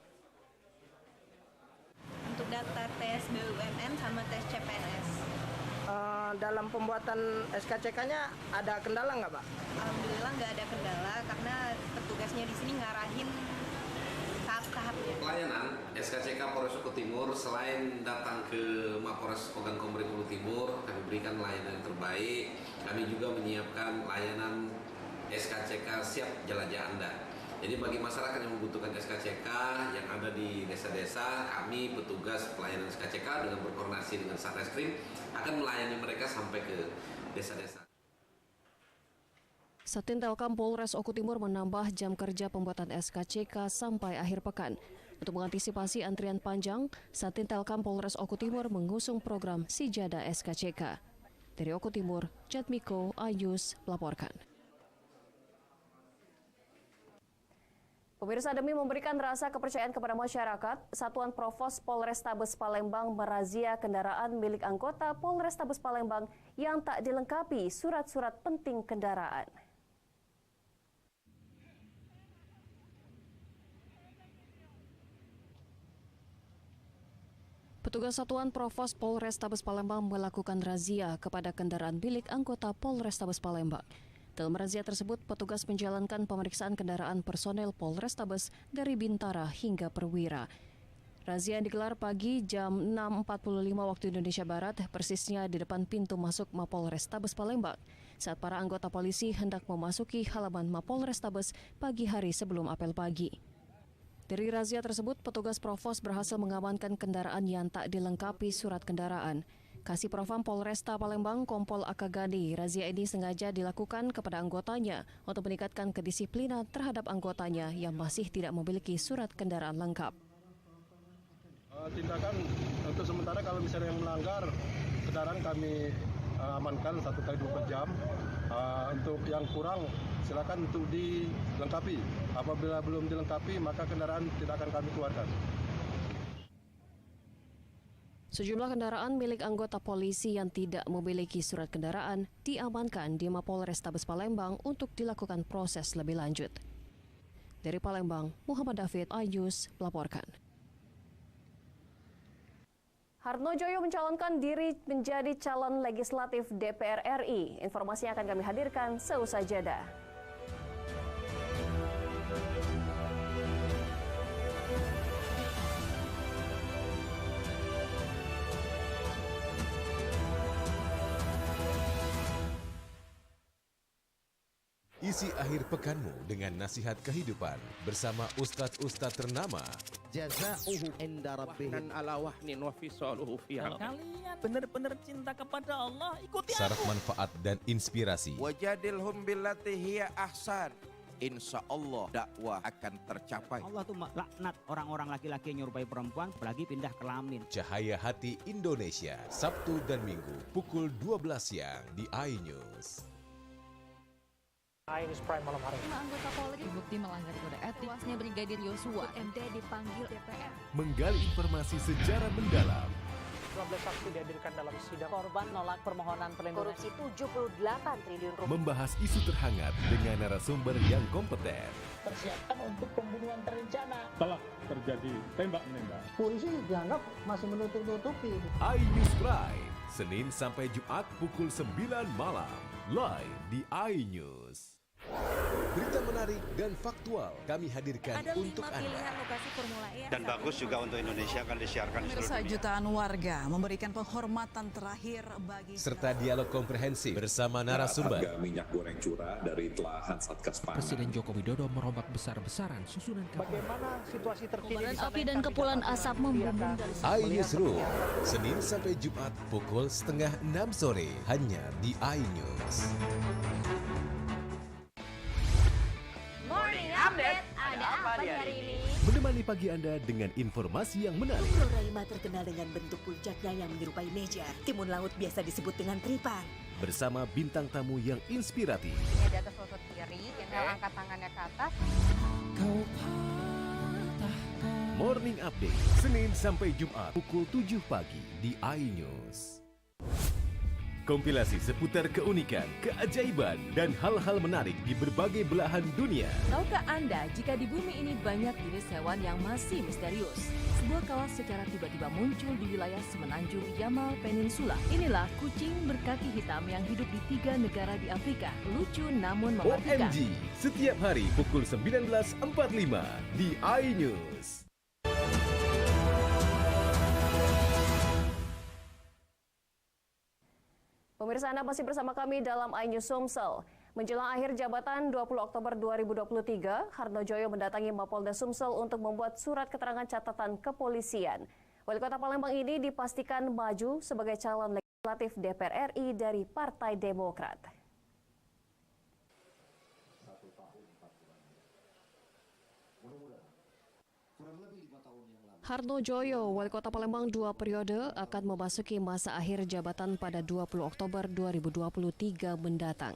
Untuk daftar tes BUMN sama tes CPNS. Dalam pembuatan SKCK-nya ada kendala nggak, Pak? Alhamdulillah nggak ada kendala karena petugasnya di sini ngarahin tahap-tahapnya. Pelayanan SKCK Polres Oku Timur selain datang ke Mapores Ogan Komering Ulu Timur, kami berikan layanan yang terbaik. Kami juga menyiapkan layanan SKCK siap jelajah Anda. Jadi bagi masyarakat yang membutuhkan SKCK yang ada di desa-desa, kami petugas pelayanan SKCK dengan berkoordinasi dengan Satreskrim akan melayani mereka sampai ke desa-desa. Satintelkam Polres Oku Timur menambah jam kerja pembuatan SKCK sampai akhir pekan. Untuk mengantisipasi antrian panjang, Satintelkam Polres Oku Timur mengusung program Sijada SKCK. Dari Oku Timur, Jatmiko Ayus melaporkan. Pemirsa, demi memberikan rasa kepercayaan kepada masyarakat, Satuan Provos Polrestabes Palembang merazia kendaraan milik anggota Polrestabes Palembang yang tak dilengkapi surat-surat penting kendaraan. Petugas Satuan Provos Polrestabes Palembang melakukan razia kepada kendaraan milik anggota Polrestabes Palembang. Dalam razia tersebut, petugas menjalankan pemeriksaan kendaraan personel Polrestabes dari Bintara hingga Perwira. Razia yang digelar pagi jam 6.45 waktu Indonesia Barat, persisnya di depan pintu masuk Mapolrestabes Palembang, saat para anggota polisi hendak memasuki halaman Mapolrestabes pagi hari sebelum apel pagi. Dari razia tersebut, petugas Provos berhasil mengamankan kendaraan yang tak dilengkapi surat kendaraan. Kasih Propam Polresta Palembang Kompol Akagani, razia ini sengaja dilakukan kepada anggotanya untuk meningkatkan kedisiplinan terhadap anggotanya yang masih tidak memiliki surat kendaraan lengkap. Tindakan untuk sementara kalau misalnya yang melanggar kendaraan kami amankan 1 kali 24 jam. Untuk yang kurang silakan untuk dilengkapi. Apabila belum dilengkapi maka kendaraan tidak akan kami keluarkan. Sejumlah kendaraan milik anggota polisi yang tidak memiliki surat kendaraan diamankan di Mapolrestabes Palembang untuk dilakukan proses lebih lanjut. Dari Palembang, Muhammad David Ayus melaporkan. Hartojoyo mencalonkan diri menjadi calon legislatif DPR RI. Informasinya akan kami hadirkan seusai jeda. Isi akhir pekanmu dengan nasihat kehidupan bersama ustadz-ustadz ternama. Jazauhu inda rabbihim ala wahnin wa fisaluhu fi Kalau kalian benar-benar cinta kepada Allah, ikuti Syarat aku. manfaat dan inspirasi. Wajadilhum billati hiya ahsan. Insya Allah dakwah akan tercapai. Allah tuh laknat orang-orang laki-laki yang nyerupai perempuan, apalagi pindah kelamin. Cahaya Hati Indonesia, Sabtu dan Minggu pukul 12 siang di iNews. iNews Prime malam hari. 5 anggota Polri terbukti melanggar kode etik. Tuasnya Brigadir Yosua, MD dipanggil DPR. Menggali informasi sejarah mendalam. 12 saksi dihadirkan dalam sidang. Korban nolak permohonan perlindungan. Korupsi 78 triliun rupiah. Membahas isu terhangat dengan narasumber yang kompeten. Persiapan untuk pembunuhan terencana. Telah terjadi tembak-menembak. Polisi dianggap masih menutup-nutupi. iNews Prime, Senin sampai Jumat pukul 9 malam. Live di iNews. Berita menarik dan faktual kami hadirkan untuk Anda. Ada 5 pilihan lokasi Formula E. Dan bagus juga untuk Indonesia akan disiarkan di seluruh dunia. Jutaan warga memberikan penghormatan terakhir bagi serta dialog komprehensif bersama narasumber. Harga minyak goreng curah dari telahan Satgas Pangan. Presiden Joko Widodo merombak besar-besaran susunan kapal. Bagaimana situasi terkini? Kobaran api dan kepulan asap membumbung dari iNewsroom, Senin sampai Jumat pukul 5:30 sore hanya di iNews. Morning Update, ada apa di hari ini? Menemani pagi Anda dengan informasi yang menarik. Roraima terkenal dengan bentuk puncaknya yang menyerupai meja. Timun laut biasa disebut dengan tripang. Bersama bintang tamu yang inspiratif. Ini di atas lutut kiri, tinggal angkat tangannya ke atas. Morning Update, Senin sampai Jumat pukul 7 pagi di iNews. Kompilasi seputar keunikan, keajaiban, dan hal-hal menarik di berbagai belahan dunia. Tahukah Anda jika di bumi ini banyak jenis hewan yang masih misterius? Sebuah kawas secara tiba-tiba muncul di wilayah semenanjung Yamal Peninsula. Inilah kucing berkaki hitam yang hidup di 3 negara di Afrika. Lucu namun mematikan. OMG, setiap hari pukul 19.45 di iNews. Pemirsa, Anda masih bersama kami dalam iNews Sumsel. Menjelang akhir jabatan 20 Oktober 2023, Harnojoyo mendatangi Mapolda Sumsel untuk membuat surat keterangan catatan kepolisian. Wali Kota Palembang ini dipastikan maju sebagai calon legislatif DPR RI dari Partai Demokrat. Harnojoyo, Wali Kota Palembang 2 periode, akan memasuki masa akhir jabatan pada 20 Oktober 2023 mendatang.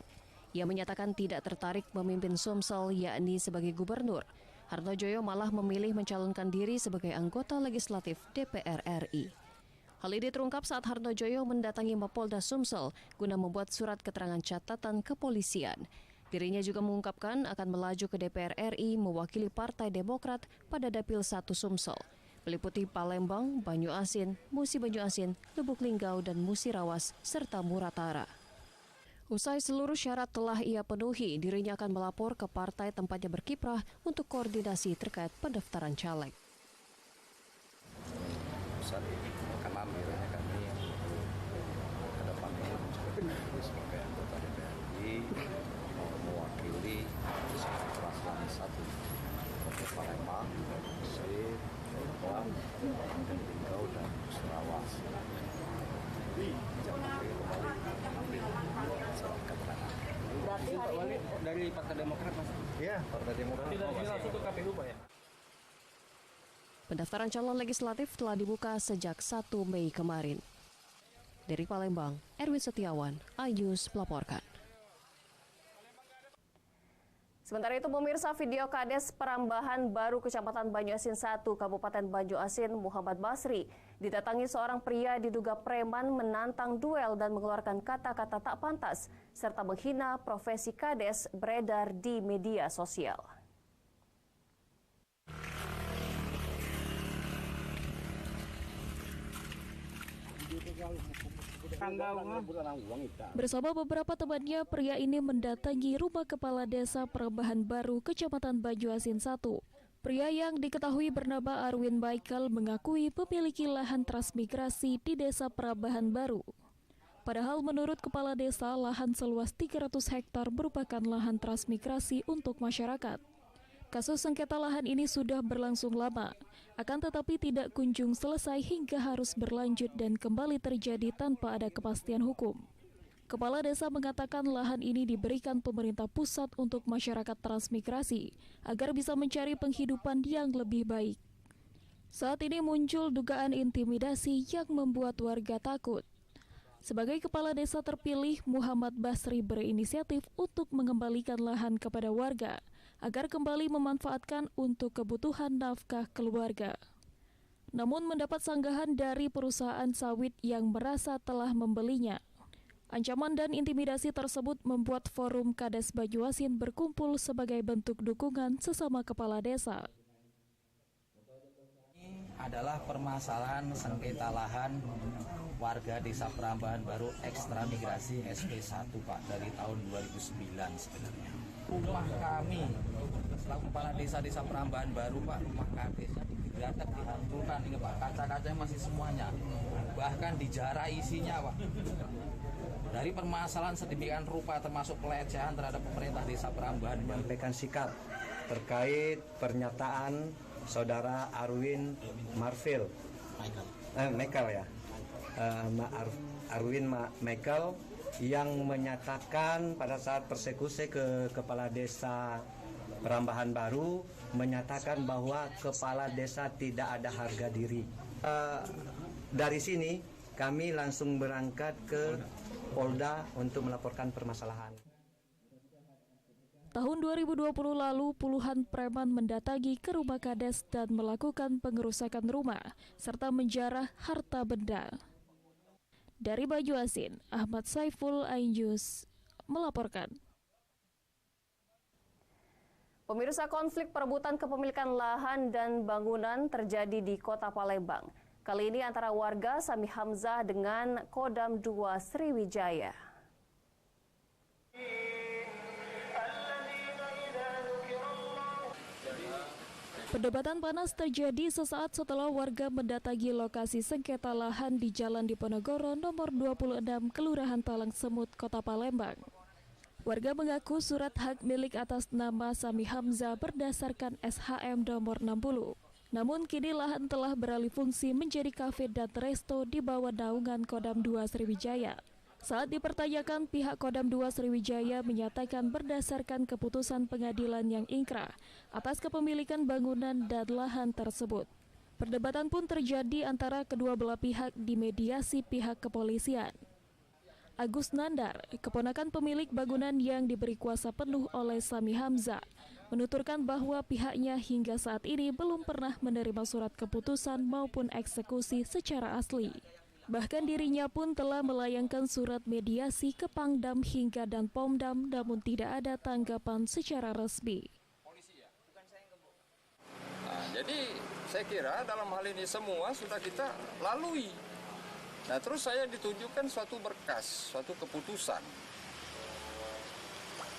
Ia menyatakan tidak tertarik memimpin Sumsel, yakni sebagai gubernur. Harnojoyo malah memilih mencalonkan diri sebagai anggota legislatif DPR RI. Hal ini terungkap saat Harnojoyo mendatangi Mapolda Sumsel guna membuat surat keterangan catatan kepolisian. Dirinya juga mengungkapkan akan melaju ke DPR RI mewakili Partai Demokrat pada Dapil 1 Sumsel, meliputi Palembang, Banyuasin, Musi Banyuasin, Lubuk Linggau, dan Musirawas, serta Muratara. Usai seluruh syarat telah ia penuhi, dirinya akan melapor ke partai tempatnya berkiprah untuk koordinasi terkait pendaftaran caleg. Pusat kanan biasanya kami ke depan ini mencoba sebagai anggota DPR RI mewakili perwakilan satu Kota Palembang, Musi, Palembang, Lubuk Linggau, dan Musirawas. Berarti hari ini dari Partai Demokrat, Mas? Iya, Partai Demokrat. Tidak langsung ke KPU, Pak, ya? Pendaftaran calon legislatif telah dibuka sejak 1 Mei kemarin. Dari Palembang, Erwin Setiawan, iNews melaporkan. Sementara itu, pemirsa, video Kades Perambahan Baru Kecamatan Banyuasin 1, Kabupaten Banyuasin, Muhammad Basri, didatangi seorang pria diduga preman menantang duel dan mengeluarkan kata-kata tak pantas, serta menghina profesi Kades beredar di media sosial. Bersama beberapa temannya, pria ini mendatangi rumah kepala desa Perambahan Baru, Kecamatan Banyuasin 1. Pria yang diketahui bernama Arwin Michael mengakui memiliki lahan transmigrasi di desa Perambahan Baru. Padahal menurut kepala desa, lahan seluas 300 hektar merupakan lahan transmigrasi untuk masyarakat. Kasus sengketa lahan ini sudah berlangsung lama, akan tetapi tidak kunjung selesai hingga harus berlanjut dan kembali terjadi tanpa ada kepastian hukum. Kepala desa mengatakan lahan ini diberikan pemerintah pusat untuk masyarakat transmigrasi agar bisa mencari penghidupan yang lebih baik. Saat ini muncul dugaan intimidasi yang membuat warga takut. Sebagai kepala desa terpilih, Muhammad Basri berinisiatif untuk mengembalikan lahan kepada warga agar kembali memanfaatkan untuk kebutuhan nafkah keluarga. Namun mendapat sanggahan dari perusahaan sawit yang merasa telah membelinya. Ancaman dan intimidasi tersebut membuat forum Kades Banyuasin berkumpul sebagai bentuk dukungan sesama kepala desa. Adalah permasalahan sengketa lahan warga Desa Perambahan Baru ekstra migrasi SP1, Pak, dari tahun 2009 sebenarnya. Rumah kami selaku kepala desa Perambahan Baru, Pak, rumah kadesnya digeratak, dihancurkan, ini Pak, kaca-kacanya masih semuanya, bahkan dijarah isinya, Pak. Dari permasalahan sedemikian rupa termasuk pelecehan terhadap pemerintah Desa Perambahan, menyampaikan sikap terkait pernyataan Saudara Arwin Michael yang menyatakan pada saat persekusi ke Kepala Desa Perambahan Baru, menyatakan bahwa Kepala Desa tidak ada harga diri. Dari sini kami langsung berangkat ke Polda untuk melaporkan permasalahan. Tahun 2020 lalu, puluhan preman mendatangi ke rumah Kades dan melakukan pengerusakan rumah, serta menjarah harta benda. Dari Banyuasin, Ahmad Saiful, iNews melaporkan. Pemirsa, konflik perebutan kepemilikan lahan dan bangunan terjadi di Kota Palembang. Kali ini antara warga Sami Hamzah dengan Kodam 2 Sriwijaya. Perdebatan panas terjadi sesaat setelah warga mendatangi lokasi sengketa lahan di Jalan Diponegoro nomor 26, Kelurahan Talang Semut, Kota Palembang. Warga mengaku surat hak milik atas nama Sami Hamzah berdasarkan SHM nomor 60. Namun kini lahan telah beralih fungsi menjadi kafe dan resto di bawah naungan Kodam 2 Sriwijaya. Saat dipertanyakan, pihak Kodam 2 Sriwijaya menyatakan berdasarkan keputusan pengadilan yang ingkrah atas kepemilikan bangunan dan lahan tersebut. Perdebatan pun terjadi antara kedua belah pihak di mediasi pihak kepolisian. Agus Nandar, keponakan pemilik bangunan yang diberi kuasa penuh oleh Sami Hamzah, menuturkan bahwa pihaknya hingga saat ini belum pernah menerima surat keputusan maupun eksekusi secara asli. Bahkan dirinya pun telah melayangkan surat mediasi ke Pangdam hingga dan Pomdam, namun tidak ada tanggapan secara resmi. Nah, jadi saya kira dalam hal ini semua sudah kita lalui. Nah, terus saya ditunjukkan suatu berkas, suatu keputusan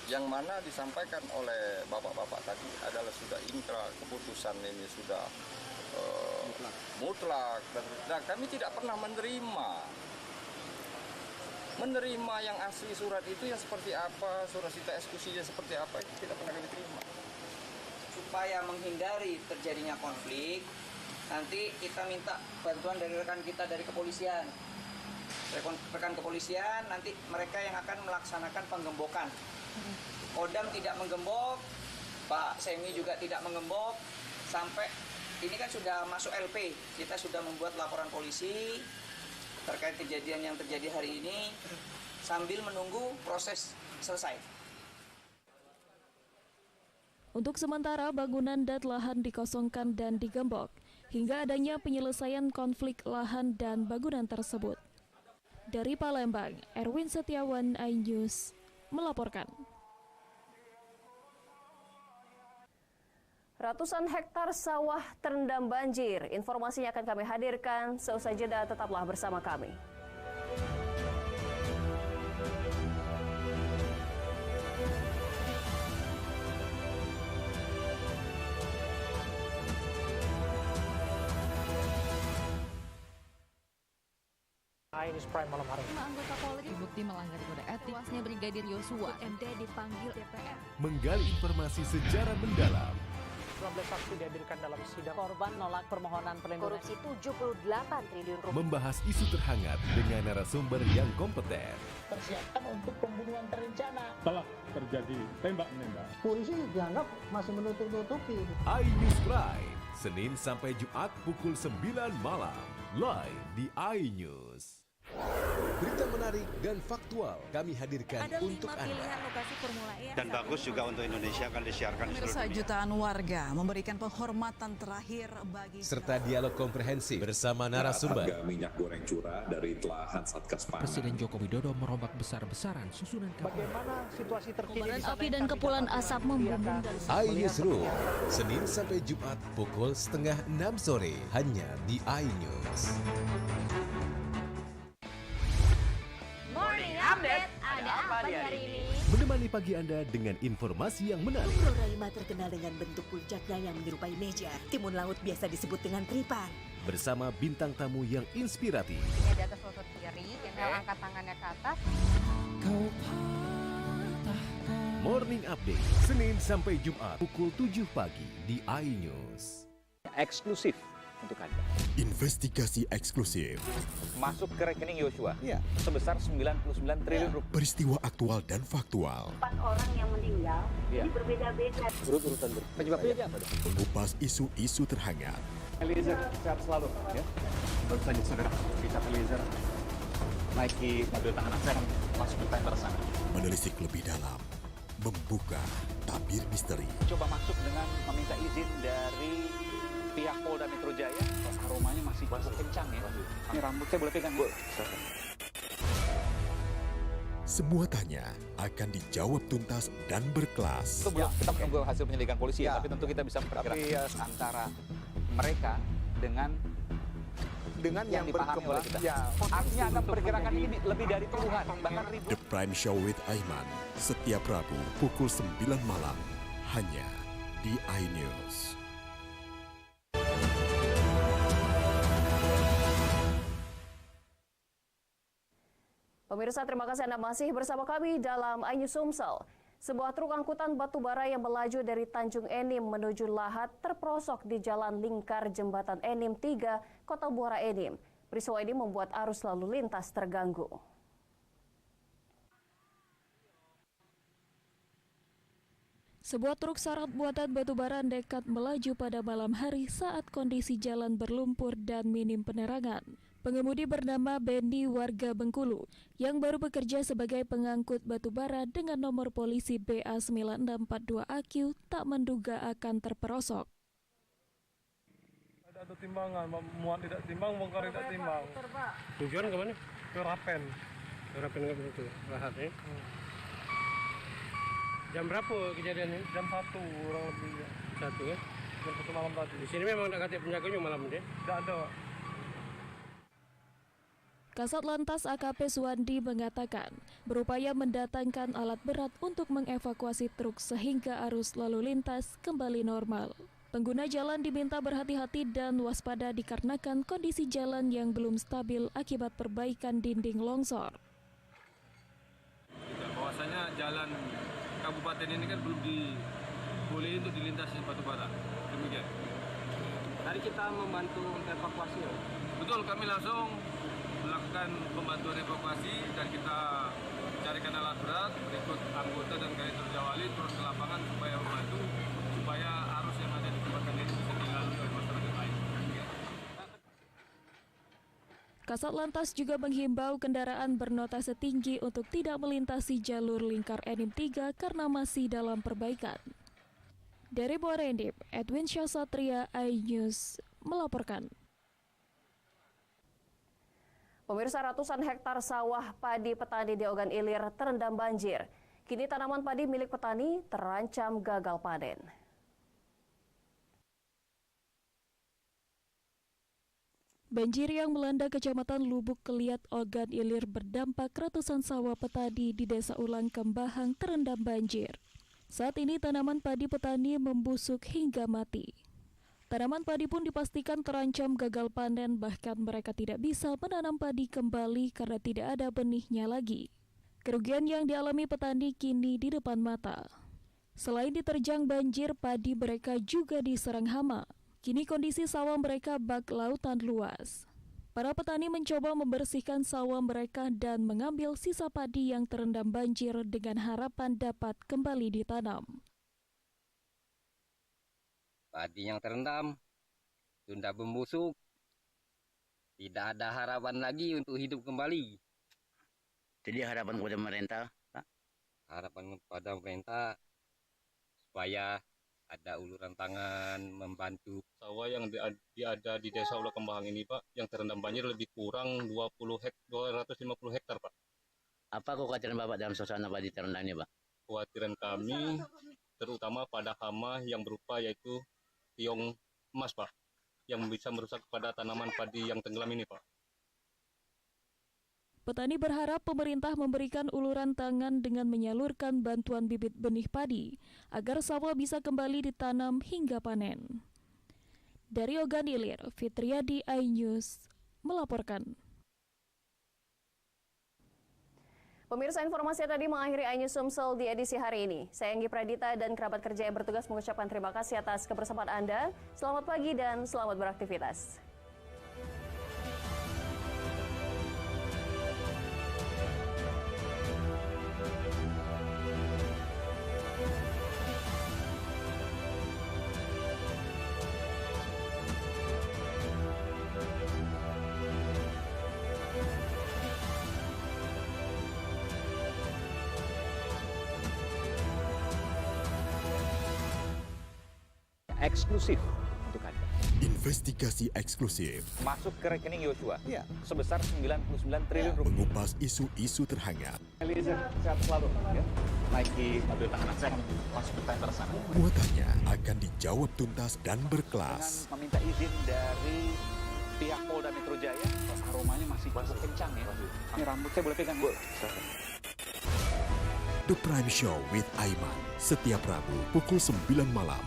yang mana disampaikan oleh bapak-bapak tadi adalah sudah ingkrah, keputusan ini sudah mutlak, dan kami tidak pernah menerima yang asli surat itu yang seperti apa, surat sita eksekusinya seperti apa, itu tidak pernah kami terima. Supaya menghindari terjadinya konflik, nanti kita minta bantuan dari rekan kita dari kepolisian. Rekan kepolisian nanti mereka yang akan melaksanakan penggembokan. Kodam tidak menggembok, Pak Semi juga tidak menggembok, sampai ini kan sudah masuk LP. Kita sudah membuat laporan polisi terkait kejadian yang terjadi hari ini sambil menunggu proses selesai. Untuk sementara, bangunan dan lahan dikosongkan dan digembok hingga adanya penyelesaian konflik lahan dan bangunan tersebut. Dari Palembang, Erwin Setiawan, iNews, melaporkan. Ratusan hektar sawah terendam banjir. Informasinya akan kami hadirkan seusai jeda, tetaplah bersama kami. News Prime malam hari. 5 anggota Polri terbukti melanggar kode etik. Tuasnya Brigadir Yosua, MD dipanggil DPR. Menggali informasi secara mendalam. 19 saksi dihadirkan dalam sidang. Korban nolak permohonan perlindungan. Korupsi 78 triliun rupiah. Membahas isu terhangat dengan narasumber yang kompeten. Persiapan untuk pembunuhan terencana. Telah terjadi tembak-menembak. Polisi dianggap masih menutup-nutupi. iNews Prime, Senin sampai Jumat pukul 9 malam. Live di iNews. Berita menarik dan faktual kami hadirkan untuk Anda. Lokasi Formula E dan bagus juga untuk Indonesia akan disiarkan di seluruh dunia. Jutaan warga memberikan penghormatan terakhir bagi serta dialog komprehensif bersama narasumber. Harga minyak goreng curah dari telahan Satgas Pangan. Presiden Joko Widodo merombak besar-besaran susunan kapal. Bagaimana situasi terkini? Kobaran api dan kepulan asap membumbung dari iNewsroom, Senin sampai Jumat pukul 5:30 sore hanya di iNews. Morning Update, ada apa di hari ini? Menemani pagi Anda dengan informasi yang menarik. Roraima terkenal dengan bentuk puncaknya yang menyerupai meja. Timun laut biasa disebut dengan tripan. Bersama bintang tamu yang inspiratif. Ini di atas lutut kiri, tinggal angkat tangannya ke atas. Morning Update, Senin sampai Jumat pukul 7 pagi di iNews. Eksklusif untuk Anda. Investigasi eksklusif. Masuk ke rekening Yosua. Ya. Sebesar 99 triliun rupiah. Peristiwa aktual dan faktual. 4 orang yang meninggal, ini berbeda-beda. Urut-urutan penyebabnya apa? Mengupas isu-isu terhangat. Eliezer, sehat selalu. Ya. Baru saja saudara, kita Eliezer naiki mobil tahanan saya masuk ke tanker sana. Menelisik lebih dalam. Membuka tabir misteri. Coba masuk dengan meminta izin dari pihak Polda Metro Jaya. Aromanya masih kencang ya. Ini rambut saya boleh pegang, Bu? Semua tanya akan dijawab tuntas dan berkelas. Itu belum, kita menunggu hasil penyelidikan polisi, tapi tentu kita bisa memperkirakan antara mereka dengan yang dipahami oleh kita. Artinya akan memperkirakan ini lebih dari puluhan, bahkan ribu. The Prime Show with Aiman, setiap Rabu pukul 9 malam, hanya di iNews. Pemirsa, terima kasih Anda masih bersama kami dalam iNews Sumsel. Sebuah truk angkutan batubara yang melaju dari Tanjung Enim menuju Lahat terperosok di Jalan Lingkar Jembatan Enim 3, Kota Muara Enim. Peristiwa ini membuat arus lalu lintas terganggu. Sebuah truk syarat buatan batubara nekat melaju pada malam hari saat kondisi jalan berlumpur dan minim penerangan. Pengemudi bernama Benny warga Bengkulu yang baru bekerja sebagai pengangkut batubara dengan nomor polisi BA9642AQ tak menduga akan terperosok. Ada timbangan, muat tidak timbang, bongkar tidak timbang. Tujuan ke mana? Ke Rapen. Ke Rapen ke situ, Lahat ya. Jam berapa kejadiannya? Jam 1 kurang lebih. 1 ya? Jam 1 malam tadi. Di sini memang tak kata penjaganya malam ini? Tidak ada. Kasat Lantas AKP Suwandi mengatakan berupaya mendatangkan alat berat untuk mengevakuasi truk sehingga arus lalu lintas kembali normal. Pengguna jalan diminta berhati-hati dan waspada dikarenakan kondisi jalan yang belum stabil akibat perbaikan dinding longsor. Bahwasanya jalan kabupaten ini kan belum dibolehin untuk dilintasi batubara. Demikian. Tadi kita membantu evakuasi ya? Betul, kami langsung melakukan pembantuan evakuasi dan kita carikan alat berat berikut anggota dan kri Terjawali turun ke lapangan supaya membantu supaya arus yang ada di kabupaten ini bisa dilalui oleh masyarakat lain. Kasat Lantas juga menghimbau kendaraan bernotase tinggi untuk tidak melintasi jalur Lingkar Enim 3 karena masih dalam perbaikan. Dari Muara Enim, Edwin Syahsatria, iNews melaporkan. Pemirsa, ratusan hektar sawah padi petani di Ogan Ilir terendam banjir. Kini tanaman padi milik petani terancam gagal panen. Banjir yang melanda Kecamatan Lubuk Keliat, Ogan Ilir berdampak ratusan sawah petani di Desa Ulang Kembahang terendam banjir. Saat ini tanaman padi petani membusuk hingga mati. Tanaman padi pun dipastikan terancam gagal panen, bahkan mereka tidak bisa menanam padi kembali karena tidak ada benihnya lagi. Kerugian yang dialami petani kini di depan mata. Selain diterjang banjir, padi mereka juga diserang hama. Kini kondisi sawah mereka bak lautan luas. Para petani mencoba membersihkan sawah mereka dan mengambil sisa padi yang terendam banjir dengan harapan dapat kembali ditanam. Padi yang terendam, sudah membusuk, tidak ada harapan lagi untuk hidup kembali. Jadi harapan kepada pemerintah, Pak? Harapan kepada pemerintah supaya ada uluran tangan membantu. Sawah yang ada di Desa Ulang Kembahang ini, Pak, yang terendam banjir lebih kurang 250 hektar, Pak. Apa kekhawatiran Bapak dalam suasana padi terendam ini, Pak? Kekhawatiran kami terutama pada hama yang berupa yaitu tiong emas, Pak, yang bisa merusak pada tanaman padi yang tenggelam ini, Pak. Petani berharap pemerintah memberikan uluran tangan dengan menyalurkan bantuan bibit benih padi agar sawah bisa kembali ditanam hingga panen. Dari Ogan Ilir, Fitriadi, iNews melaporkan. Pemirsa, informasi tadi mengakhiri iNews Sumsel di edisi hari ini. Saya Anggi Pradita dan kerabat kerja yang bertugas mengucapkan terima kasih atas kebersamaan Anda. Selamat pagi dan selamat beraktivitas. Eksklusif untuk Anda. Investigasi eksklusif. Masuk ke rekening Yosua sebesar 99 triliun rupiah. Mengupas isu-isu terhangat. Eliezer, sehat selalu. Ya. Naiki mobil tahanan, saya masuk ke tender sana. Muatannya akan dijawab tuntas dan berkelas. Dengan meminta izin dari pihak Polda Metro Jaya. Aromanya masih cukup kencang ya. Ini rambut saya boleh pegang, Bu? The Prime Show with Aiman. Setiap Rabu pukul 9 malam.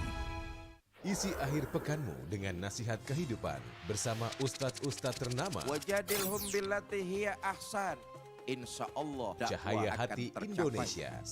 Isi akhir pekanmu dengan nasihat kehidupan bersama ustadz-ustadz ternama. Wajadilhum billati hiya ahsan. insya Allah Cahaya Hati Indonesia.